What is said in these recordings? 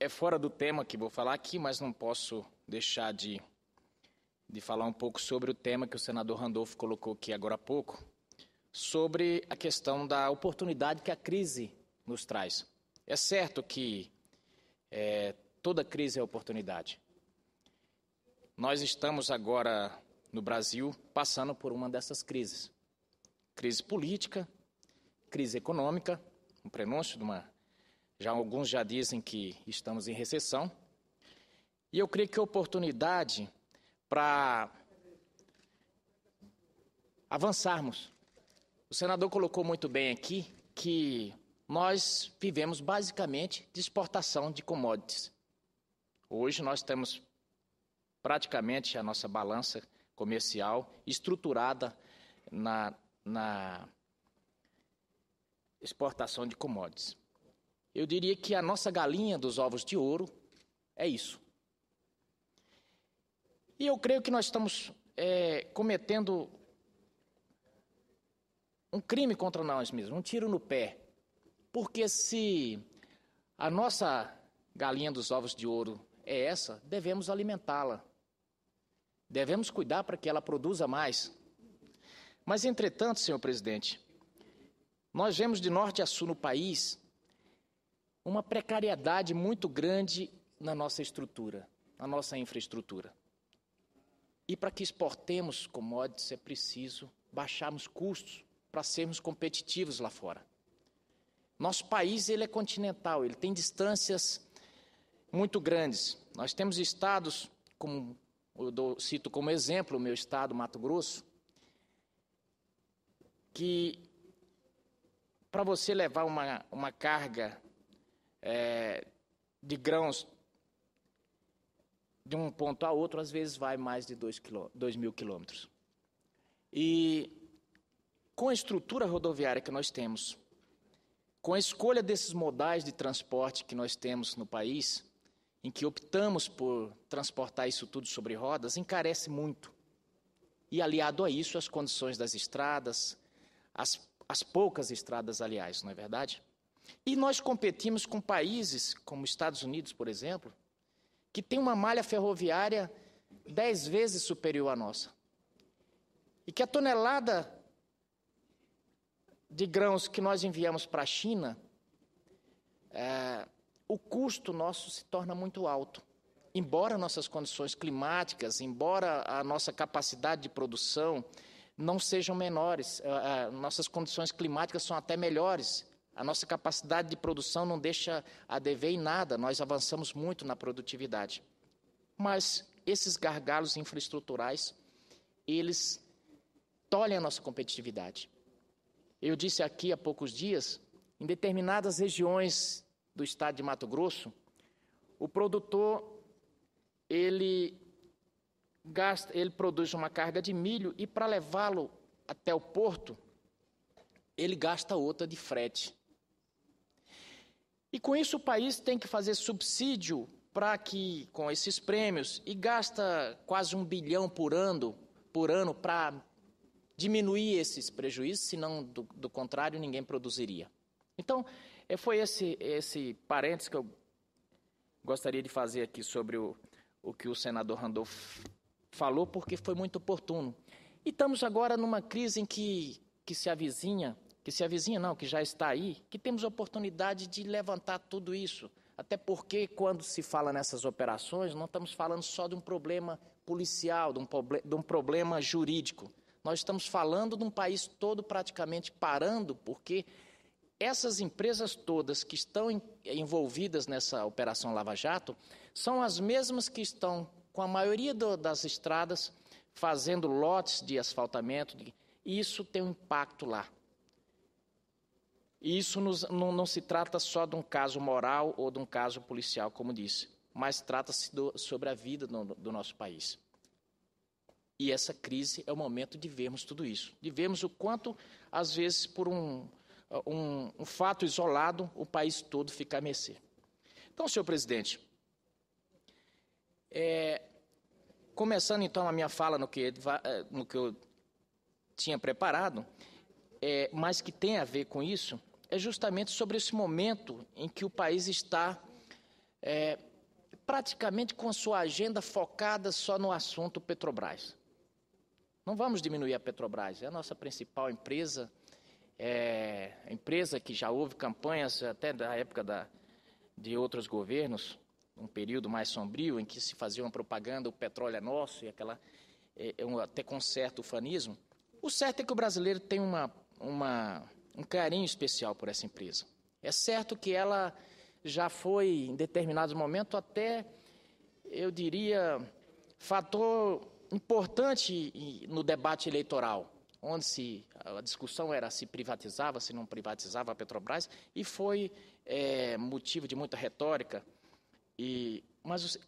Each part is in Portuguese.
É fora do tema que vou falar aqui, mas não posso deixar de falar um pouco sobre o tema que o senador Randolfo colocou aqui agora há pouco, sobre a questão da oportunidade que a crise nos traz. É certo que toda crise é oportunidade. Nós estamos agora, no Brasil, passando por uma dessas crises. Crise política, crise econômica, um prenúncio de uma... alguns já dizem que estamos em recessão. E eu creio que a oportunidade para avançarmos. O senador colocou muito bem aqui que nós vivemos basicamente de exportação de commodities. Hoje nós temos praticamente a nossa balança comercial estruturada na exportação de commodities. Eu diria que a nossa galinha dos ovos de ouro é isso. E eu creio que nós estamos cometendo um crime contra nós mesmos, um tiro no pé. Porque se a nossa galinha dos ovos de ouro é essa, devemos alimentá-la. Devemos cuidar para que ela produza mais. Mas, entretanto, senhor presidente, nós vemos de norte a sul no país uma precariedade muito grande na nossa estrutura, na nossa infraestrutura. E para que exportemos commodities é preciso baixarmos custos para sermos competitivos lá fora. Nosso país ele é continental, ele tem distâncias muito grandes. Nós temos estados, como eu cito como exemplo o meu estado, Mato Grosso, que para você levar uma carga de grãos de um ponto a outro, às vezes vai mais de 2.000 quilômetros. E com a estrutura rodoviária que nós temos, com a escolha desses modais de transporte que nós temos no país, em que optamos por transportar isso tudo sobre rodas, encarece muito. E aliado a isso, as condições das estradas, as poucas estradas, aliás, não é verdade? E nós competimos com países como Estados Unidos, por exemplo, que tem uma malha ferroviária 10 vezes superior à nossa. E que a tonelada de grãos que nós enviamos para a China, o custo nosso se torna muito alto. Embora nossas condições climáticas, embora a nossa capacidade de produção não sejam menores, nossas condições climáticas são até melhores. A nossa capacidade de produção não deixa a dever em nada, nós avançamos muito na produtividade. Mas esses gargalos infraestruturais, eles tolhem a nossa competitividade. Eu disse aqui há poucos dias, em determinadas regiões do estado de Mato Grosso, o produtor, ele produz uma carga de milho e para levá-lo até o porto, ele gasta outra de frete. E com isso o país tem que fazer subsídio para que, com esses prêmios, e gasta quase 1 bilhão por ano para diminuir esses prejuízos, senão, do contrário, ninguém produziria. Então, foi esse parênteses que eu gostaria de fazer aqui sobre o que o senador Randolfo falou, porque foi muito oportuno. E estamos agora numa crise em que já está aí, que temos a oportunidade de levantar tudo isso. Até porque, quando se fala nessas operações, não estamos falando só de um problema policial, de um problema jurídico. Nós estamos falando de um país todo praticamente parando, porque essas empresas todas que estão envolvidas nessa Operação Lava Jato são as mesmas que estão, com a maioria das estradas, fazendo lotes de asfaltamento, e isso tem um impacto lá. E isso não se trata só de um caso moral ou de um caso policial, como disse, mas trata-se sobre a vida do nosso país. E essa crise é o momento de vermos tudo isso, de vermos o quanto, às vezes, por um fato isolado, o país todo fica à mercê. Então, senhor presidente, começando então a minha fala no que eu tinha preparado, mas que tem a ver com isso, é justamente sobre esse momento em que o país está praticamente com sua agenda focada só no assunto Petrobras. Não vamos diminuir a Petrobras, é a nossa principal empresa, a empresa que já houve campanhas até da época de outros governos, um período mais sombrio, em que se fazia uma propaganda, o petróleo é nosso, e até com certo ufanismo. O certo é que o brasileiro tem um carinho especial por essa empresa. É certo que ela já foi, em determinados momentos, até, eu diria, fator importante no debate eleitoral, onde a discussão era se privatizava, se não privatizava a Petrobras, e foi motivo de muita retórica. Mas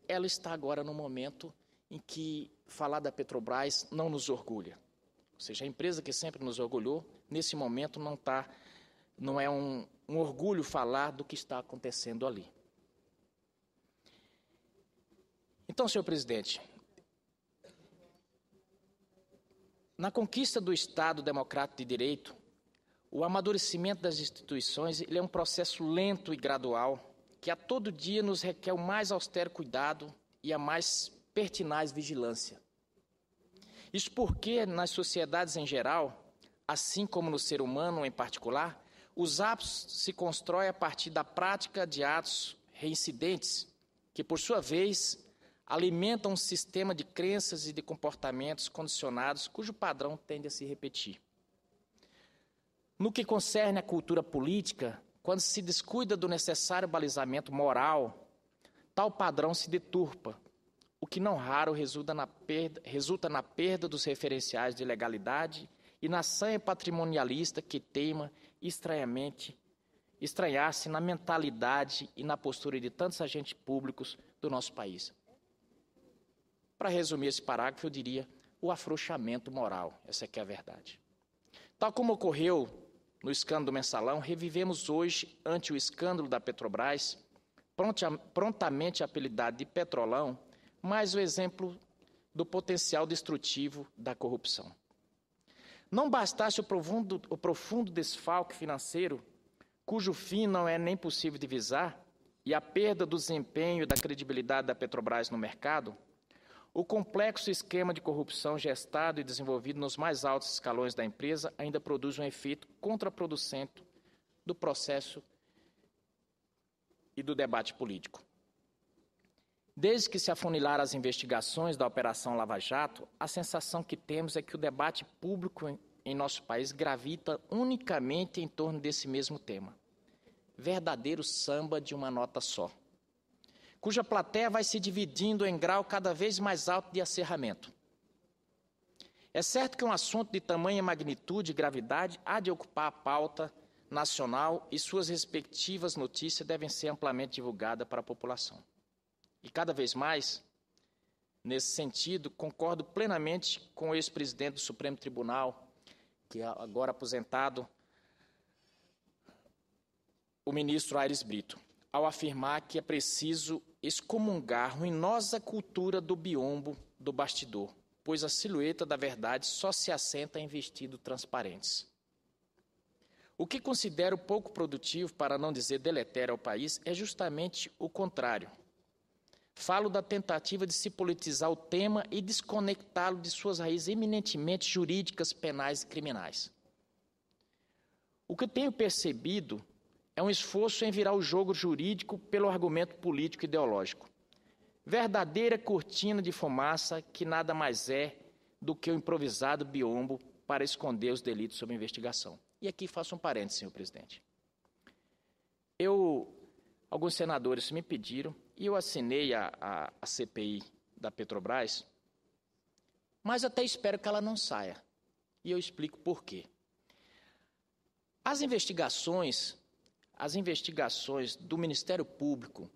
ela está agora no momento em que falar da Petrobras não nos orgulha. Ou seja, a empresa que sempre nos orgulhou, nesse momento não é um orgulho falar do que está acontecendo ali. Então, senhor presidente, na conquista do Estado Democrático de Direito, o amadurecimento das instituições ele é um processo lento e gradual que a todo dia nos requer o mais austero cuidado e a mais pertinaz vigilância. Isso porque, nas sociedades em geral, assim como no ser humano em particular, os hábitos se constroem a partir da prática de atos reincidentes, que, por sua vez, alimentam um sistema de crenças e de comportamentos condicionados cujo padrão tende a se repetir. No que concerne à cultura política, quando se descuida do necessário balizamento moral, tal padrão se deturpa, o que não raro resulta na perda dos referenciais de legalidade e na sanha patrimonialista que teima estranhar-se na mentalidade e na postura de tantos agentes públicos do nosso país. Para resumir esse parágrafo, eu diria o afrouxamento moral, essa é a verdade. Tal como ocorreu no escândalo do Mensalão, revivemos hoje, ante o escândalo da Petrobras, prontamente apelidado de Petrolão, mais o exemplo do potencial destrutivo da corrupção. Não bastasse o profundo desfalque financeiro, cujo fim não é nem possível divisar, e a perda do desempenho e da credibilidade da Petrobras no mercado, o complexo esquema de corrupção gestado e desenvolvido nos mais altos escalões da empresa ainda produz um efeito contraproducente do processo e do debate político. Desde que se afunilaram as investigações da Operação Lava Jato, a sensação que temos é que o debate público em nosso país gravita unicamente em torno desse mesmo tema. Verdadeiro samba de uma nota só, cuja plateia vai se dividindo em grau cada vez mais alto de acerramento. É certo que um assunto de tamanha magnitude e gravidade há de ocupar a pauta nacional e suas respectivas notícias devem ser amplamente divulgadas para a população. E cada vez mais, nesse sentido, concordo plenamente com o ex-presidente do Supremo Tribunal, que é agora aposentado, o ministro Aires Brito, ao afirmar que é preciso excomungar a ruinosa cultura do biombo do bastidor, pois a silhueta da verdade só se assenta em vestidos transparentes. O que considero pouco produtivo, para não dizer deletério ao país, é justamente o contrário. Falo da tentativa de se politizar o tema e desconectá-lo de suas raízes eminentemente jurídicas, penais e criminais. O que tenho percebido é um esforço em virar o jogo jurídico pelo argumento político e ideológico. Verdadeira cortina de fumaça que nada mais é do que o improvisado biombo para esconder os delitos sob investigação. E aqui faço um parênteses, senhor presidente. Alguns senadores me pediram, e eu assinei a CPI da Petrobras, mas até espero que ela não saia. E eu explico por quê. As investigações do Ministério Público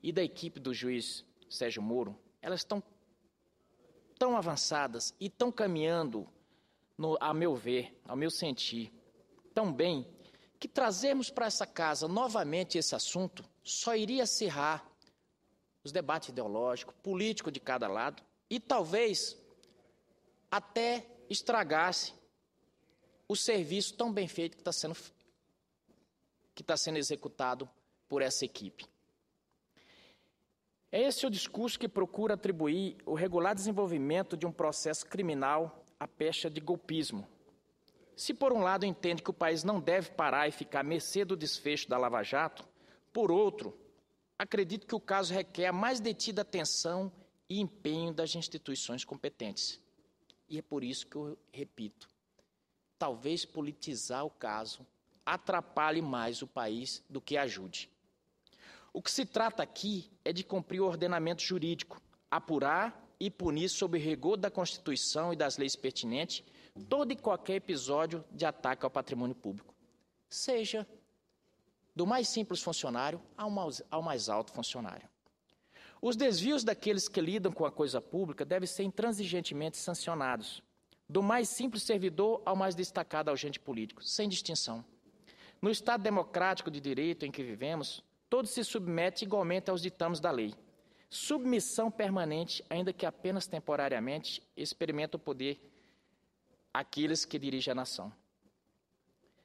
e da equipe do juiz Sérgio Moro, elas estão tão avançadas e estão caminhando, a meu ver, ao meu sentir, tão bem, que trazermos para essa casa novamente esse assunto só iria acirrar os debates ideológicos, políticos de cada lado e talvez até estragasse o serviço tão bem feito que está sendo executado por essa equipe. É esse o discurso que procura atribuir o regular desenvolvimento de um processo criminal à pecha de golpismo. Se, por um lado, entende que o país não deve parar e ficar à mercê do desfecho da Lava Jato, por outro, acredito que o caso requer a mais detida atenção e empenho das instituições competentes. E é por isso que eu repito, talvez politizar o caso atrapalhe mais o país do que ajude. O que se trata aqui é de cumprir o ordenamento jurídico, apurar e punir sob o rigor da Constituição e das leis pertinentes todo e qualquer episódio de ataque ao patrimônio público, seja do mais simples funcionário ao mais alto funcionário. Os desvios daqueles que lidam com a coisa pública devem ser intransigentemente sancionados, do mais simples servidor ao mais destacado agente político, sem distinção. No Estado democrático de direito em que vivemos, todos se submetem igualmente aos ditames da lei. Submissão permanente, ainda que apenas temporariamente, experimenta o poder aqueles que dirigem a nação.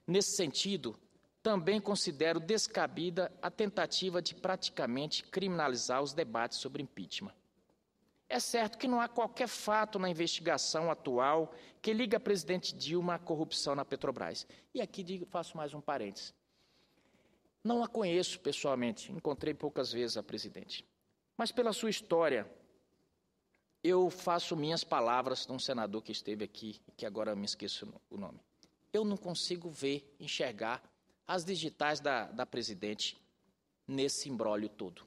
Nesse sentido, também considero descabida a tentativa de praticamente criminalizar os debates sobre impeachment. É certo que não há qualquer fato na investigação atual que ligue a presidente Dilma à corrupção na Petrobras. E aqui faço mais um parênteses. Não a conheço pessoalmente, encontrei poucas vezes a presidente. Mas pela sua história, eu faço minhas palavras de um senador que esteve aqui, que agora me esqueço o nome. Eu não consigo ver, enxergar as digitais da presidente nesse imbróglio todo.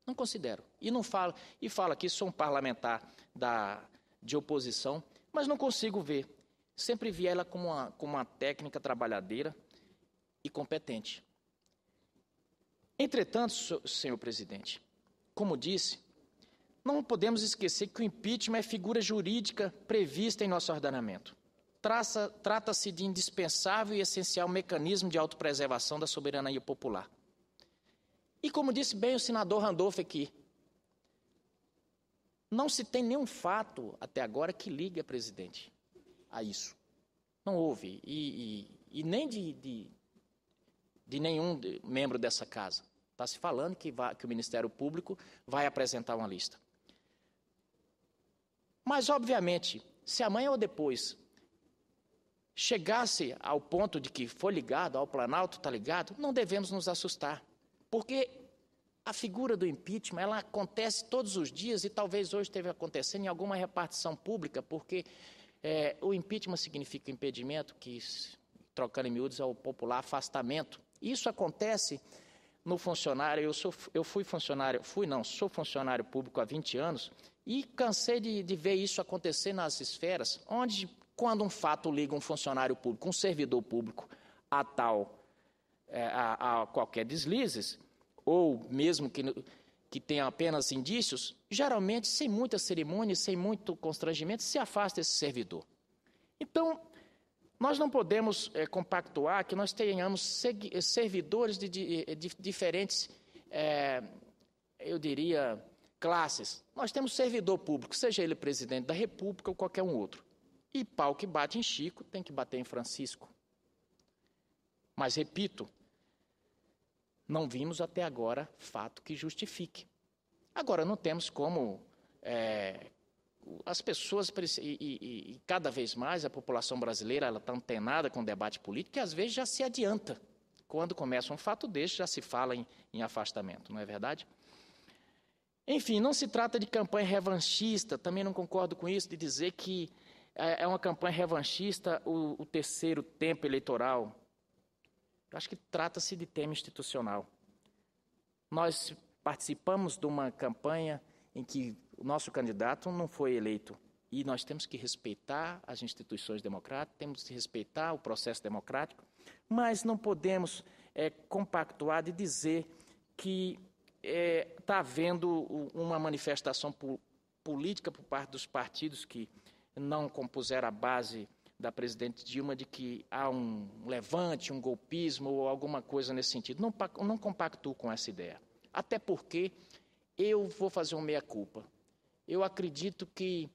Não considero. E falo aqui, sou um parlamentar de oposição, mas não consigo ver. Sempre vi ela como uma técnica trabalhadeira e competente. Entretanto, senhor presidente, como disse, não podemos esquecer que o impeachment é figura jurídica prevista em nosso ordenamento. Trata-se de indispensável e essencial mecanismo de autopreservação da soberania popular. E como disse bem o senador Randolph aqui, não se tem nenhum fato até agora que ligue a presidente a isso. Não houve, e nem de nenhum membro dessa casa. Está se falando que o Ministério Público vai apresentar uma lista. Mas, obviamente, se amanhã ou depois chegasse ao ponto de que foi ligado, ao Planalto está ligado, não devemos nos assustar, porque a figura do impeachment, ela acontece todos os dias e talvez hoje esteja acontecendo em alguma repartição pública, porque o impeachment significa impedimento, que, trocando em miúdos, é o popular afastamento. Isso acontece no funcionário, sou funcionário público há 20 anos e cansei de ver isso acontecer nas esferas, onde, quando um fato liga um funcionário público, um servidor público, a qualquer deslizes, ou mesmo que tenha apenas indícios, geralmente, sem muita cerimônia, sem muito constrangimento, se afasta esse servidor. Então, nós não podemos compactuar que nós tenhamos servidores de diferentes, eu diria, classes. Nós temos servidor público, seja ele presidente da República ou qualquer um outro. E pau que bate em Chico tem que bater em Francisco. Mas, repito, não vimos até agora fato que justifique. Agora, não temos como as pessoas, e cada vez mais a população brasileira está antenada com o debate político, e às vezes já se adianta. Quando começa um fato desse, já se fala em afastamento, não é verdade? Enfim, não se trata de campanha revanchista, também não concordo com isso, de dizer que é uma campanha revanchista o terceiro tempo eleitoral. Eu acho que trata-se de tema institucional. Nós participamos de uma campanha em que o nosso candidato não foi eleito. E nós temos que respeitar as instituições democráticas, temos que respeitar o processo democrático, mas não podemos compactuar de dizer que está havendo uma manifestação política por parte dos partidos que não compuseram a base da presidente Dilma de que há um levante, um golpismo ou alguma coisa nesse sentido. Não compactuo com essa ideia. Até porque eu vou fazer um meia-culpa. Eu acredito que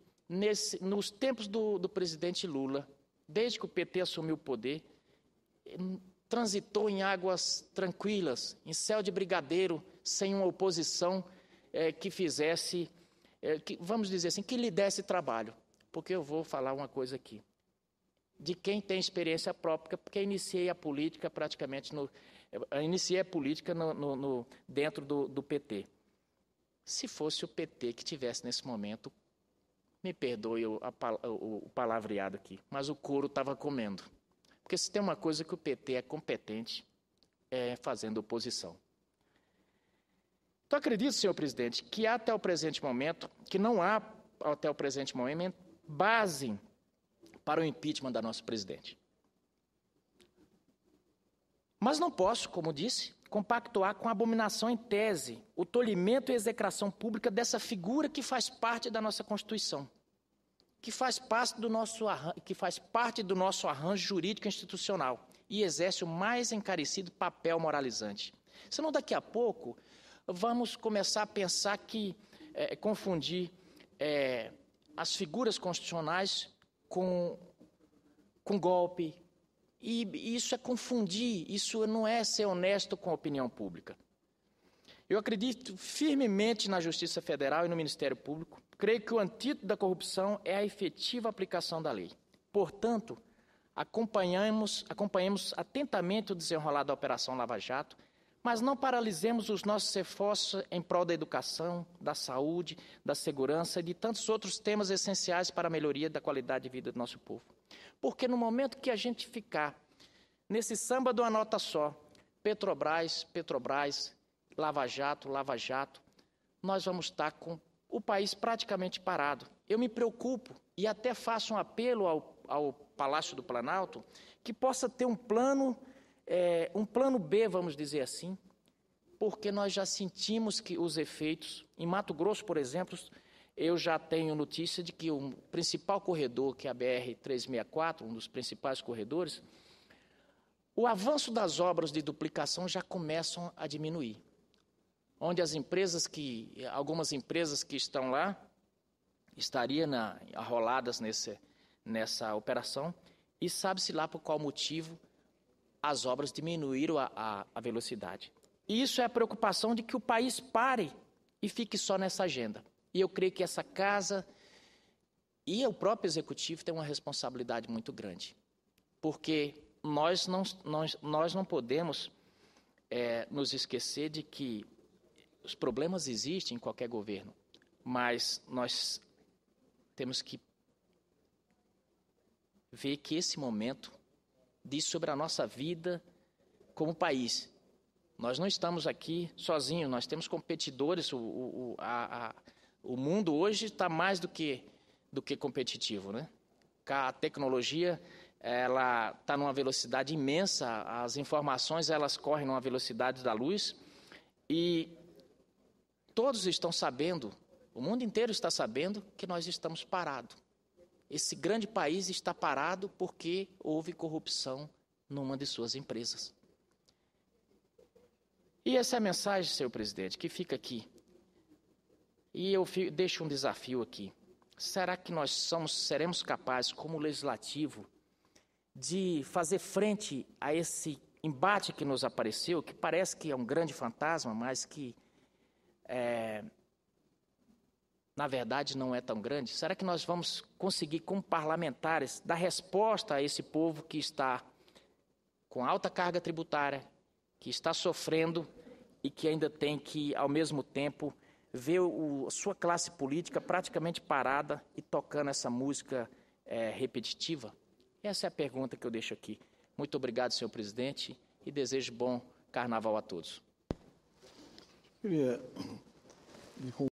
nos tempos do presidente Lula, desde que o PT assumiu o poder, transitou em águas tranquilas, em céu de brigadeiro, sem uma oposição que fizesse, vamos dizer assim, que lhe desse trabalho. Porque eu vou falar uma coisa aqui, de quem tem experiência própria, porque iniciei a política praticamente dentro do PT. Se fosse o PT que tivesse nesse momento, me perdoe o palavreado aqui, mas o couro estava comendo. Porque se tem uma coisa que o PT é competente, é fazendo oposição. Então, acredito, senhor presidente, que até o presente momento, que não há até o presente momento base para o impeachment da nossa presidente. Mas não posso, como disse, compactuar com a abominação em tese, o tolhimento e execração pública dessa figura que faz parte da nossa Constituição, que faz parte do nosso arranjo jurídico institucional e exerce o mais encarecido papel moralizante. Senão, daqui a pouco, vamos começar a pensar que confundir as figuras constitucionais com golpe. E isso é confundir, isso não é ser honesto com a opinião pública. Eu acredito firmemente na Justiça Federal e no Ministério Público. Creio que o antídoto da corrupção é a efetiva aplicação da lei. Portanto, acompanhemos atentamente o desenrolar da Operação Lava Jato, mas não paralisemos os nossos esforços em prol da educação, da saúde, da segurança e de tantos outros temas essenciais para a melhoria da qualidade de vida do nosso povo. Porque no momento que a gente ficar nesse samba de uma nota só, Petrobras, Lava Jato, nós vamos estar com o país praticamente parado. Eu me preocupo e até faço um apelo ao Palácio do Planalto que possa ter um plano B, vamos dizer assim, porque nós já sentimos que os efeitos. Em Mato Grosso, por exemplo, eu já tenho notícia de que o principal corredor, que é a BR-364, um dos principais corredores, o avanço das obras de duplicação já começam a diminuir. Onde algumas empresas que estão lá estariam arroladas nessa operação, e sabe-se lá por qual motivo as obras diminuíram a velocidade. E isso é a preocupação de que o país pare e fique só nessa agenda. E eu creio que essa casa e o próprio Executivo têm uma responsabilidade muito grande. Porque nós não podemos nos esquecer de que os problemas existem em qualquer governo, mas nós temos que ver que esse momento diz sobre a nossa vida como país. Nós não estamos aqui sozinhos, nós temos competidores. O mundo hoje está mais do que competitivo, né? A tecnologia ela está numa velocidade imensa, as informações elas correm numa velocidade da luz e todos estão sabendo, o mundo inteiro está sabendo que nós estamos parados. Esse grande país está parado porque houve corrupção numa de suas empresas. E essa é a mensagem, senhor presidente, que fica aqui. E eu deixo um desafio aqui. Será que nós seremos capazes, como legislativo, de fazer frente a esse embate que nos apareceu, que parece que é um grande fantasma, mas que, na verdade, não é tão grande? Será que nós vamos conseguir, como parlamentares, dar resposta a esse povo que está com alta carga tributária, que está sofrendo e que ainda tem que, ao mesmo tempo, ver a sua classe política praticamente parada e tocando essa música repetitiva? Essa é a pergunta que eu deixo aqui. Muito obrigado, senhor presidente, e desejo bom carnaval a todos.